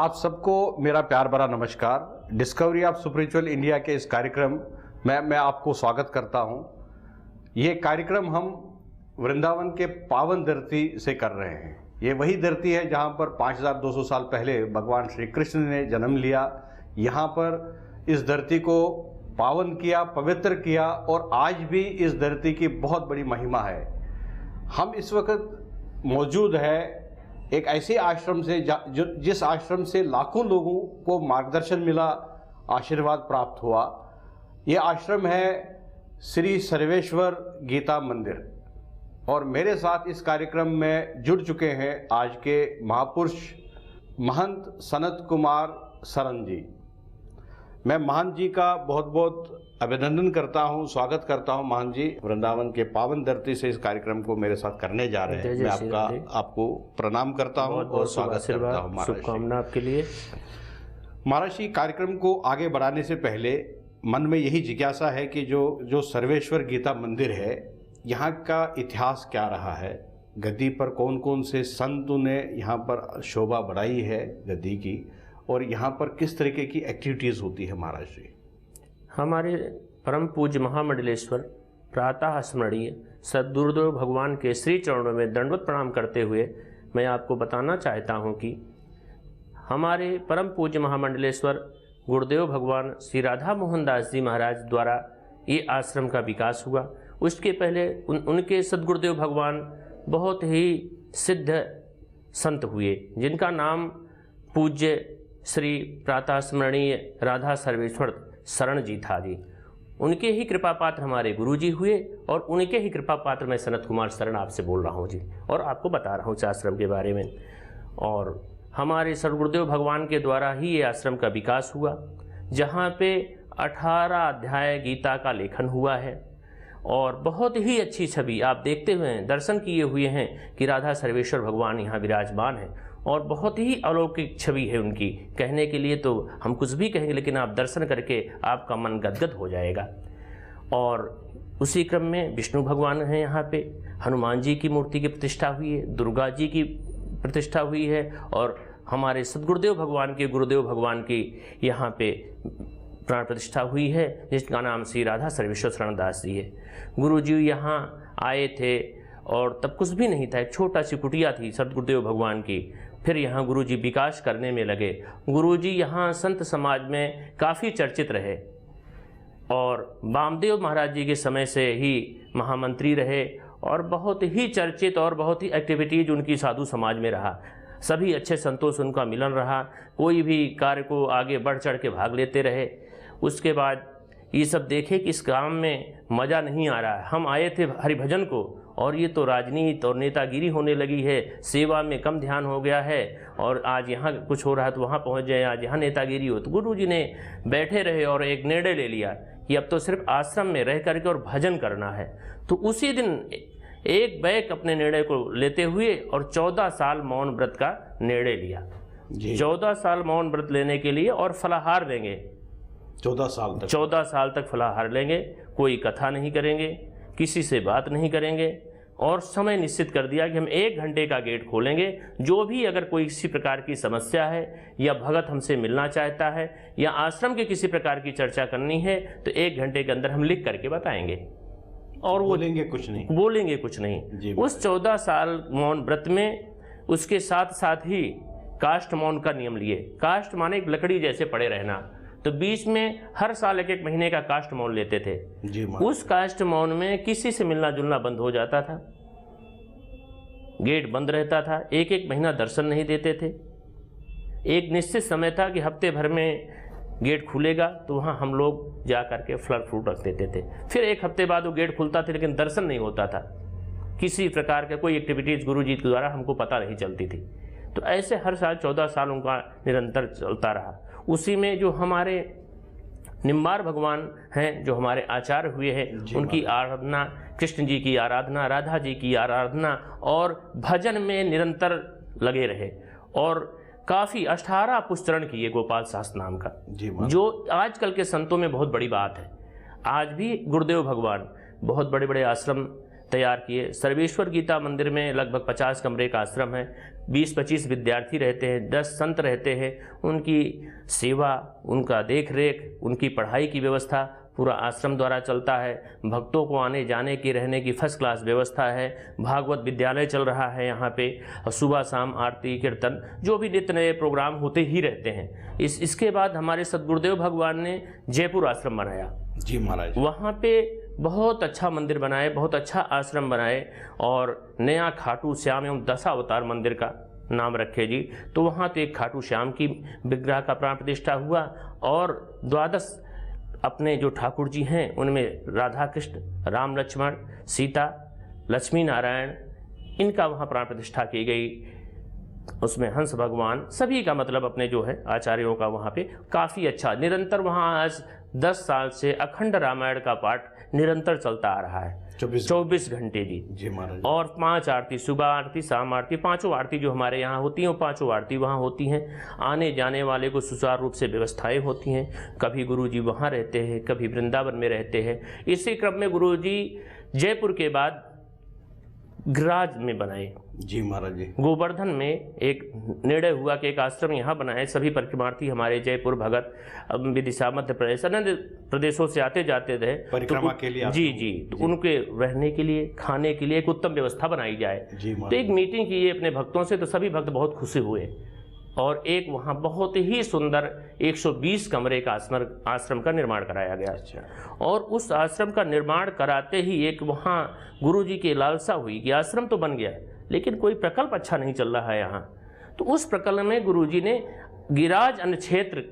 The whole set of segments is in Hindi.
आप सबको मेरा प्यार भरा नमस्कार। डिस्कवरी ऑफ स्पिरिचुअल इंडिया के इस कार्यक्रम में मैं आपको स्वागत करता हूं। ये कार्यक्रम हम वृंदावन के पावन धरती से कर रहे हैं। ये वही धरती है जहां पर 5200 साल पहले भगवान श्री कृष्ण ने जन्म लिया। यहाँ पर इस धरती को पावन किया, पवित्र किया और आज भी इस धरती की बहुत बड़ी महिमा है। हम इस वक्त मौजूद है एक ऐसे आश्रम से जिस आश्रम से लाखों लोगों को मार्गदर्शन मिला, आशीर्वाद प्राप्त हुआ। ये आश्रम है श्री सर्वेश्वर गीता मंदिर और मेरे साथ इस कार्यक्रम में जुड़ चुके हैं आज के महापुरुष महंत सनत कुमार शरण जी। मैं महंत जी का बहुत बहुत अभिनंदन करता हूं, स्वागत करता हूं। महंत जी वृंदावन के पावन धरती से इस कार्यक्रम को मेरे साथ करने जा रहे हैं। मैं आपको प्रणाम करता हूं और स्वागत करता हूं। शुभकामना आपके लिए। महाराज जी, कार्यक्रम को आगे बढ़ाने से पहले मन में यही जिज्ञासा है कि जो सर्वेश्वर गीता मंदिर है, यहाँ का इतिहास क्या रहा है? गद्दी पर कौन कौन से संतों ने यहाँ पर शोभा बढ़ाई है गद्दी की, और यहाँ पर किस तरीके की एक्टिविटीज़ होती है महाराज जी? हमारे परम पूज्य महामंडलेश्वर प्रातः स्मरणीय सद्गुरुदेव भगवान के श्री चरणों में दंडवत प्रणाम करते हुए मैं आपको बताना चाहता हूँ कि हमारे परम पूज्य महामंडलेश्वर गुरुदेव भगवान श्री राधा मोहन दास जी महाराज द्वारा ये आश्रम का विकास हुआ। उसके पहले उनके सद्गुरुदेव भगवान बहुत ही सिद्ध संत हुए जिनका नाम पूज्य श्री प्रातः स्मरणीय राधा सर्वेश्वर शरण जी था जी। उनके ही कृपा पात्र हमारे गुरु जी हुए और उनके ही कृपा पात्र मैं सनत कुमार शरण आपसे बोल रहा हूँ जी, और आपको बता रहा हूँ इस आश्रम के बारे में। और हमारे सद्गुरुदेव भगवान के द्वारा ही ये आश्रम का विकास हुआ, जहाँ पे 18 अध्याय गीता का लेखन हुआ है और बहुत ही अच्छी छवि आप देखते हुए दर्शन किए हुए हैं कि राधा सर्वेश्वर भगवान यहाँ विराजमान है और बहुत ही अलौकिक छवि है उनकी। कहने के लिए तो हम कुछ भी कहेंगे, लेकिन आप दर्शन करके आपका मन गदगद हो जाएगा। और उसी क्रम में विष्णु भगवान हैं यहाँ पे, हनुमान जी की मूर्ति की प्रतिष्ठा हुई है, दुर्गा जी की प्रतिष्ठा हुई है और हमारे सद्गुरुदेव भगवान के गुरुदेव भगवान की यहाँ पे प्राण प्रतिष्ठा हुई है, जिसका नाम श्री राधा सर्वेश्वर शरण दास जी है। गुरु जी यहाँ आए थे और तब कुछ भी नहीं था, एक छोटा सी कुटिया थी सद्गुरुदेव भगवान की। फिर यहाँ गुरुजी विकास करने में लगे। गुरुजी यहाँ संत समाज में काफ़ी चर्चित रहे और वामदेव महाराज जी के समय से ही महामंत्री रहे और बहुत ही चर्चित और बहुत ही एक्टिविटीज उनकी साधु समाज में रहा। सभी अच्छे संतों से उनका मिलन रहा, कोई भी कार्य को आगे बढ़ चढ़ के भाग लेते रहे। उसके बाद ये सब देखे कि इस काम में मज़ा नहीं आ रहा है। हम आए थे हरिभजन को और ये तो राजनीति और नेतागिरी होने लगी है, सेवा में कम ध्यान हो गया है और आज यहाँ कुछ हो रहा है तो वहाँ पहुँच जाए, आज यहाँ नेतागिरी हो। तो गुरु जी ने बैठे रहे और एक निर्णय ले लिया कि अब तो सिर्फ आश्रम में रह करके और भजन करना है। तो उसी दिन एक बैक अपने निर्णय को लेते हुए और 14 साल मौन व्रत का निर्णय लिया। 14 साल मौन व्रत लेने के लिए और फलाहार लेंगे। 14 साल तक फलाहार लेंगे, कोई कथा नहीं करेंगे, किसी से बात नहीं करेंगे और समय निश्चित कर दिया कि हम 1 घंटे का गेट खोलेंगे। जो भी अगर कोई किसी प्रकार की समस्या है या भगत हमसे मिलना चाहता है या आश्रम के किसी प्रकार की चर्चा करनी है तो 1 घंटे के अंदर हम लिख करके बताएंगे और वो बोलेंगे कुछ नहीं। उस 14 साल मौन व्रत में उसके साथ साथ ही काष्ठ मौन का नियम लिए। काष्ठ माने एक लकड़ी जैसे पड़े रहना, तो बीच में हर साल 1-1 महीने का काष्ठ मौन लेते थे जी। उस काष्ठ मौन में किसी से मिलना जुलना बंद हो जाता था, गेट बंद रहता था, 1-1 महीना दर्शन नहीं देते थे। एक निश्चित समय था कि हफ्ते भर में गेट खुलेगा तो वहाँ हम लोग जा करके फल फ्रूट रख देते थे। फिर 1 हफ्ते बाद वो गेट खुलता था लेकिन दर्शन नहीं होता था, किसी प्रकार का कोई एक्टिविटीज़ गुरु जी के द्वारा हमको पता नहीं चलती थी। तो ऐसे हर साल 14 साल उनका निरंतर चलता रहा। उसी में जो हमारे निम्बार भगवान हैं, जो हमारे आचार्य हुए हैं, उनकी आराधना, कृष्ण जी की आराधना, राधा जी की आराधना और भजन में निरंतर लगे रहे और काफ़ी 18 पुष्चरण किए गोपाल शास्त्र नाम का, जो आजकल के संतों में बहुत बड़ी बात है। आज भी गुरुदेव भगवान बहुत बड़े बड़े आश्रम तैयार किए। सर्वेश्वर गीता मंदिर में लगभग 50 कमरे का आश्रम है, 20-25 विद्यार्थी रहते हैं, 10 संत रहते हैं। उनकी सेवा, उनका देख रेख, उनकी पढ़ाई की व्यवस्था पूरा आश्रम द्वारा चलता है। भक्तों को आने जाने की, रहने की फर्स्ट क्लास व्यवस्था है। भागवत विद्यालय चल रहा है यहाँ पे, और सुबह शाम आरती कीर्तन जो भी नित्य नए प्रोग्राम होते ही रहते हैं। इसके बाद हमारे सद्गुरुदेव भगवान ने जयपुर आश्रम बनाया। जी महाराज। वहाँ पे बहुत अच्छा मंदिर बनाए, बहुत अच्छा आश्रम बनाए, और नया खाटू श्याम एवं दशावतार मंदिर का नाम रखे जी। तो वहाँ तो एक खाटू श्याम की विग्रह का प्राण प्रतिष्ठा हुआ, और 12 अपने जो ठाकुर जी हैं उनमें राधा कृष्ण, राम लक्ष्मण, सीता, लक्ष्मी नारायण, इनका वहाँ प्राण प्रतिष्ठा की गई। उसमें हंस भगवान, सभी का मतलब अपने जो है आचार्यों का वहाँ पे काफ़ी अच्छा निरंतर वहाँ आज 10 साल से अखंड रामायण का पाठ निरंतर चलता आ रहा है, 24 घंटे जी। जी महाराज। और 5 आरती, सुबह आरती, शाम आरती, 5 आरती जो हमारे यहाँ होती हैं, वो 5 आरती वहाँ होती हैं। आने जाने वाले को सुचारू रूप से व्यवस्थाएं होती हैं। कभी गुरुजी वहाँ रहते हैं, कभी वृंदावन में रहते हैं। इसी क्रम में गुरुजी जयपुर के बाद गिरिराज में बनाए। जी महाराज जी। गोवर्धन में एक निर्णय हुआ कि एक आश्रम यहाँ बनाए। सभी परिक्रमार्थी हमारे जयपुर, भगत, विदिशा, मध्य प्रदेश, अन्य प्रदेशों से आते जाते थे परिक्रमा के लिए। जी। तो उनके रहने के लिए, खाने के लिए एक उत्तम व्यवस्था बनाई जाए। तो एक मीटिंग की अपने भक्तों से, तो सभी भक्त बहुत खुशी हुए, और एक वहाँ बहुत ही सुंदर 120 कमरे का आश्रम का निर्माण कराया गया। और उस आश्रम का निर्माण कराते ही एक वहाँ गुरुजी की लालसा हुई कि आश्रम तो बन गया, लेकिन कोई प्रकल्प अच्छा नहीं चल रहा है यहाँ। तो उस प्रकल्प में गुरुजी ने गिरिराज अन्न क्षेत्र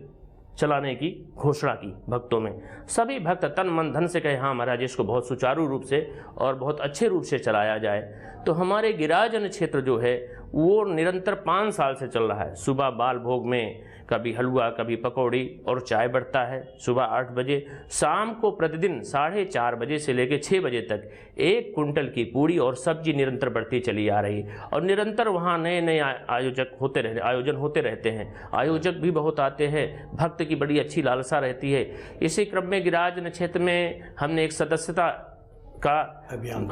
चलाने की घोषणा की भक्तों में। सभी भक्त तन मन धन से कहे, हाँ महाराज इसको बहुत सुचारू रूप से और बहुत अच्छे रूप से चलाया जाए। तो हमारे गिरिराज अन्न क्षेत्र जो है वो निरंतर 5 साल से चल रहा है। सुबह बाल भोग में कभी हलवा, कभी पकौड़ी और चाय बढ़ता है सुबह 8 बजे। शाम को प्रतिदिन 4:30 बजे से लेकर 6 बजे तक 1 कुंटल की पूड़ी और सब्जी निरंतर बढ़ती चली आ रही। और निरंतर वहाँ नए नए आयोजन होते रहते हैं। आयोजक भी बहुत आते हैं, भक्त की बड़ी अच्छी लालसा रहती है। इसी क्रम में गिरिराज क्षेत्र में हमने एक सदस्यता का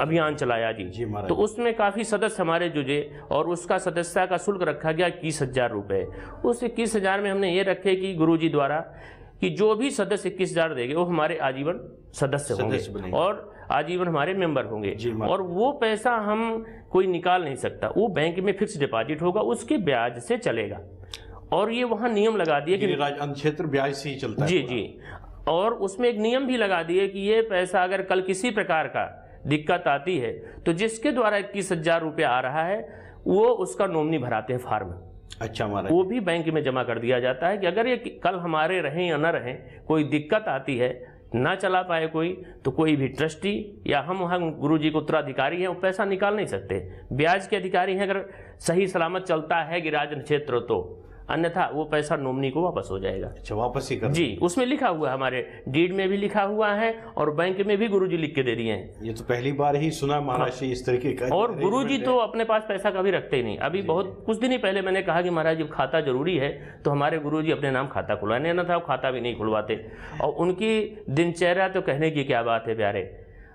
अभियान चलाया जी। तो उसमें काफ़ी सदस्य हमारे जुड़े, और उसका सदस्यता का शुल्क रखा गया 21,000 रुपये। उस 21,000 में हमने ये रखे कि गुरुजी द्वारा कि जो भी सदस्य 21,000 देंगे वो हमारे आजीवन सदस्य होंगे और आजीवन हमारे मेंबर होंगे। और वो पैसा हम कोई निकाल नहीं सकता, वो बैंक में फिक्स डिपॉजिट होगा, उसके ब्याज से चलेगा। और ये वहाँ नियम लगा दिए कि गिरिराज क्षेत्र ब्याज से ही चलता है। जी। और उसमें एक नियम भी लगा दिए कि ये पैसा अगर कल किसी प्रकार का दिक्कत आती है तो जिसके द्वारा 21,000 रुपये आ रहा है वो उसका नॉमिनी भराते हैं फॉर्म। अच्छा महाराज। वो भी बैंक में जमा कर दिया जाता है कि अगर ये कल हमारे रहें या न रहें, कोई दिक्कत आती है, ना चला पाए कोई, तो कोई भी ट्रस्टी या हम गुरुजी के उत्तराधिकारी हैं, वो पैसा निकाल नहीं सकते। ब्याज के अधिकारी हैं अगर सही सलामत चलता है गिरिराज क्षेत्र, तो अन्यथा वो पैसा नॉमिनी को वापस हो जाएगा। अच्छा, वापस ही कर जी। उसमें लिखा हुआ है, हमारे डीड में भी लिखा हुआ है और बैंक में भी गुरुजी लिख के दे दिए हैं। ये तो पहली बार ही सुना महाराज से इस तरीके का। और गुरुजी तो अपने पास पैसा कभी रखते ही नहीं। अभी बहुत कुछ दिन ही पहले मैंने कहा कि महाराज जब खाता जरूरी है तो हमारे गुरुजी अपने नाम खाता खुलवाने, न था वो खाता भी नहीं खुलवाते। और उनकी दिनचर्या तो कहने की क्या बात है प्यारे।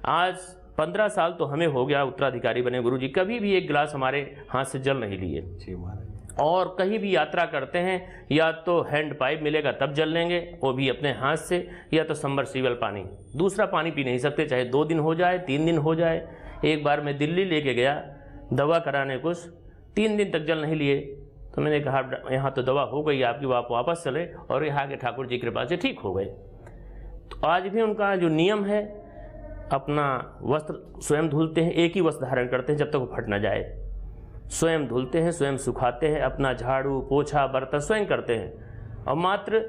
आज 15 साल तो हमें हो गया उत्तराधिकारी बने, गुरुजी कभी भी एक गिलास हमारे हाथ से जल नहीं लिए। और कहीं भी यात्रा करते हैं या तो हैंड पाइप मिलेगा तब जल लेंगे, वो भी अपने हाथ से, या तो सबमर्सिबल पानी। दूसरा पानी पी नहीं सकते, चाहे 2 दिन हो जाए, 3 दिन हो जाए। एक बार मैं दिल्ली लेके गया दवा कराने, कुछ 3 दिन तक जल नहीं लिए। तो मैंने कहा यहाँ तो दवा हो गई आपकी, आप वापस चले, और यहाँ के ठाकुर जी कृपा से ठीक हो गए। तो आज भी उनका जो नियम है, अपना वस्त्र स्वयं धुलते हैं, एक ही वस्त्र धारण करते हैं जब तक वो फट ना जाए। स्वयं धुलते हैं, स्वयं सुखाते हैं, अपना झाड़ू पोछा बर्तन स्वयं करते हैं। और मात्र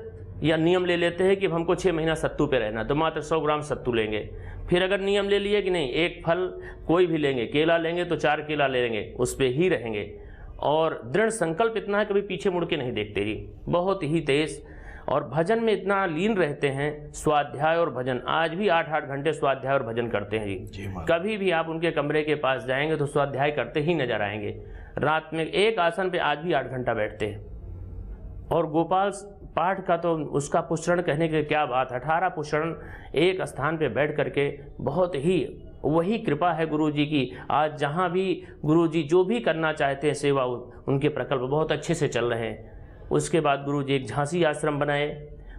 या नियम ले लेते हैं कि हमको 6 महीना सत्तू पे रहना, तो मात्र 100 ग्राम सत्तू लेंगे। फिर अगर नियम ले लिए कि नहीं, एक फल कोई भी लेंगे, केला लेंगे तो 4 केला लेंगे, उस पर ही रहेंगे। और दृढ़ संकल्प इतना है, कभी पीछे मुड़ के नहीं देखते जी, बहुत ही तेज। और भजन में इतना लीन रहते हैं, स्वाध्याय और भजन। आज भी 8-8 घंटे स्वाध्याय और भजन करते हैं जी। कभी भी आप उनके कमरे के पास जाएंगे तो स्वाध्याय करते ही नजर आएंगे। रात में एक आसन पे आज भी 8 घंटा बैठते हैं। और गोपाल पाठ का तो उसका पुष्करण कहने की क्या बात, 18 पुष्करण एक स्थान पे बैठ करके बहुत ही वही कृपा है गुरु जी की। आज जहाँ भी गुरु जी जो भी करना चाहते हैं सेवा, उनके प्रकल्प बहुत अच्छे से चल रहे हैं। उसके बाद गुरु जी एक झांसी आश्रम बनाए,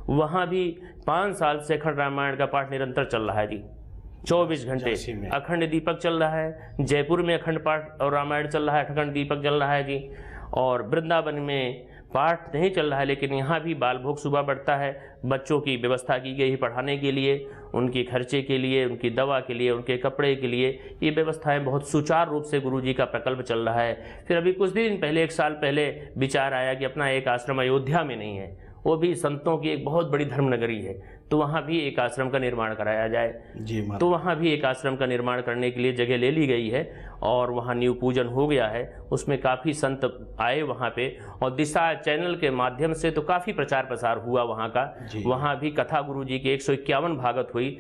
वहाँ भी 5 साल से अखंड रामायण का पाठ निरंतर चल रहा है जी, 24 घंटे अखंड दीपक चल रहा है। जयपुर में अखंड पाठ और रामायण चल रहा है, अखंड दीपक चल रहा है जी। और वृंदावन में पाठ नहीं चल रहा है, लेकिन यहाँ भी बाल भोग सुबह बढ़ता है। बच्चों की व्यवस्था की गई है पढ़ाने के लिए, उनके खर्चे के लिए, उनकी दवा के लिए, उनके कपड़े के लिए। ये व्यवस्थाएं बहुत सुचारू रूप से गुरु जी का प्रकल्प चल रहा है। फिर अभी कुछ दिन पहले, 1 साल पहले विचार आया कि अपना एक आश्रम अयोध्या में नहीं है, वो भी संतों की एक बहुत बड़ी धर्मनगरी है, तो वहाँ भी एक आश्रम का निर्माण कराया जाए जी। तो वहाँ भी एक आश्रम का निर्माण करने के लिए जगह ले ली गई है और वहाँ नींव पूजन हो गया है। उसमें काफ़ी संत आए वहाँ पे, और दिशा चैनल के माध्यम से तो काफ़ी प्रचार प्रसार हुआ वहाँ का। वहाँ भी कथा गुरु जी की 151 भागवत हुई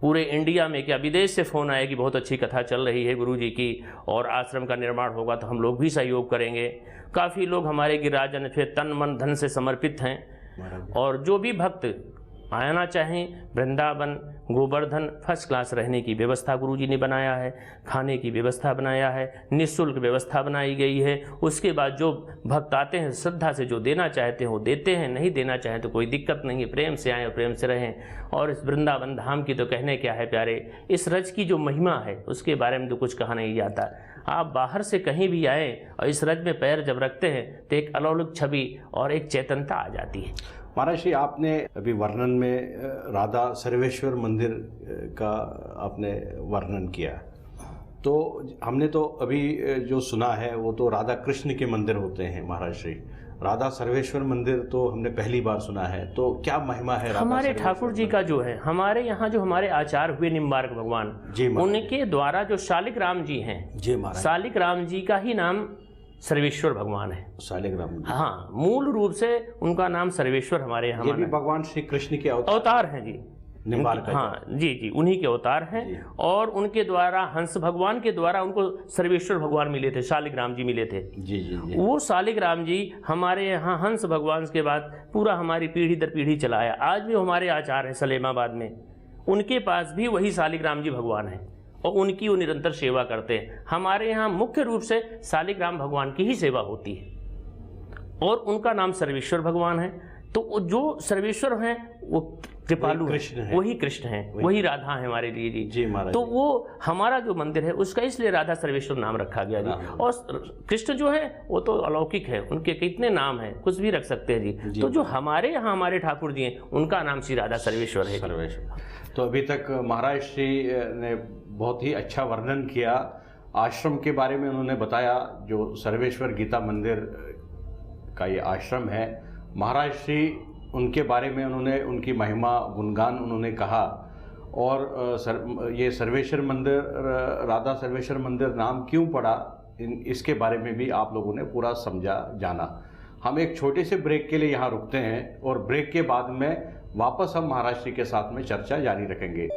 पूरे इंडिया में। क्या विदेश से फ़ोन आया कि बहुत अच्छी कथा चल रही है गुरु जी की, और आश्रम का निर्माण होगा तो हम लोग भी सहयोग करेंगे। काफ़ी लोग हमारे गिरिराजन फिर तन मन धन से समर्पित हैं, और जो भी भक्त आना चाहें, वृंदावन गोवर्धन फर्स्ट क्लास रहने की व्यवस्था गुरु जी ने बनाया है, खाने की व्यवस्था बनाया है, निःशुल्क व्यवस्था बनाई गई है। उसके बाद जो भक्त आते हैं श्रद्धा से जो देना चाहते हैं वो देते हैं, नहीं देना चाहें तो कोई दिक्कत नहीं है, प्रेम से आएँ और प्रेम से रहें। और इस वृंदावन धाम की तो कहने क्या है प्यारे, इस रज की जो महिमा है उसके बारे में तो कुछ कहा नहीं जाता। आप बाहर से कहीं भी आए और इस रज में पैर जब रखते हैं तो एक अलौकिक छवि और एक चेतनता आ जाती है। महाराज जी, आपने अभी वर्णन में राधा सर्वेश्वर मंदिर का आपने वर्णन किया, तो हमने तो अभी जो सुना है वो तो राधा कृष्ण के मंदिर होते हैं महाराज श्री। राधा सर्वेश्वर मंदिर तो हमने पहली बार सुना है, तो क्या महिमा है हमारे ठाकुर जी का? जो है हमारे यहाँ जो हमारे आचार्य हुए निम्बार्क भगवान जी, उनके द्वारा जो शालिक राम जी हैं जी महाराज, शालिक राम जी का ही नाम सर्वेश्वर भगवान है। शालिग्राम, हाँ, मूल रूप से उनका नाम सर्वेश्वर हमारे यहाँ। ये भी भगवान श्री कृष्ण के अवतार हैं जी, निम्बार्क। हाँ जी, उन्हीं के अवतार हैं। और उनके द्वारा हंस भगवान के द्वारा उनको सर्वेश्वर भगवान मिले थे, शालिग्राम जी मिले थे जी। वो शालिग्राम जी हमारे यहाँ हंस भगवान के बाद पूरा हमारी पीढ़ी दर पीढ़ी चलाया। आज भी हमारे आचार्य हैं सलेमाबाद में, उनके पास भी वही शालिग्राम जी भगवान है और उनकी वो निरंतर सेवा करते हैं। हमारे यहाँ मुख्य रूप से शालिग्राम भगवान की ही सेवा होती है और उनका नाम सर्वेश्वर भगवान है। तो जो सर्वेश्वर हैं वो कृपालु है, वही कृष्ण है, वही राधा है हमारे लिए जी महाराज। तो वो हमारा जो मंदिर है उसका इसलिए राधा सर्वेश्वर नाम रखा गया जी। और कृष्ण जो है वो तो अलौकिक है, उनके कितने नाम हैं, कुछ भी रख सकते हैं जी। तो जो हमारे यहाँ हमारे ठाकुर जी हैं उनका नाम श्री राधा सर्वेश्वर है। तो अभी तक महाराज श्री ने बहुत ही अच्छा वर्णन किया आश्रम के बारे में। उन्होंने बताया जो सर्वेश्वर गीता मंदिर का ये आश्रम है, महाराज श्री उनके बारे में उन्होंने उनकी महिमा गुणगान उन्होंने कहा। और ये सर्वेश्वर मंदिर, राधा सर्वेश्वर मंदिर नाम क्यों पड़ा, इसके बारे में भी आप लोगों ने पूरा समझा जाना। हम एक छोटे से ब्रेक के लिए यहाँ रुकते हैं और ब्रेक के बाद में वापस हम महाराज श्री के साथ में चर्चा जारी रखेंगे।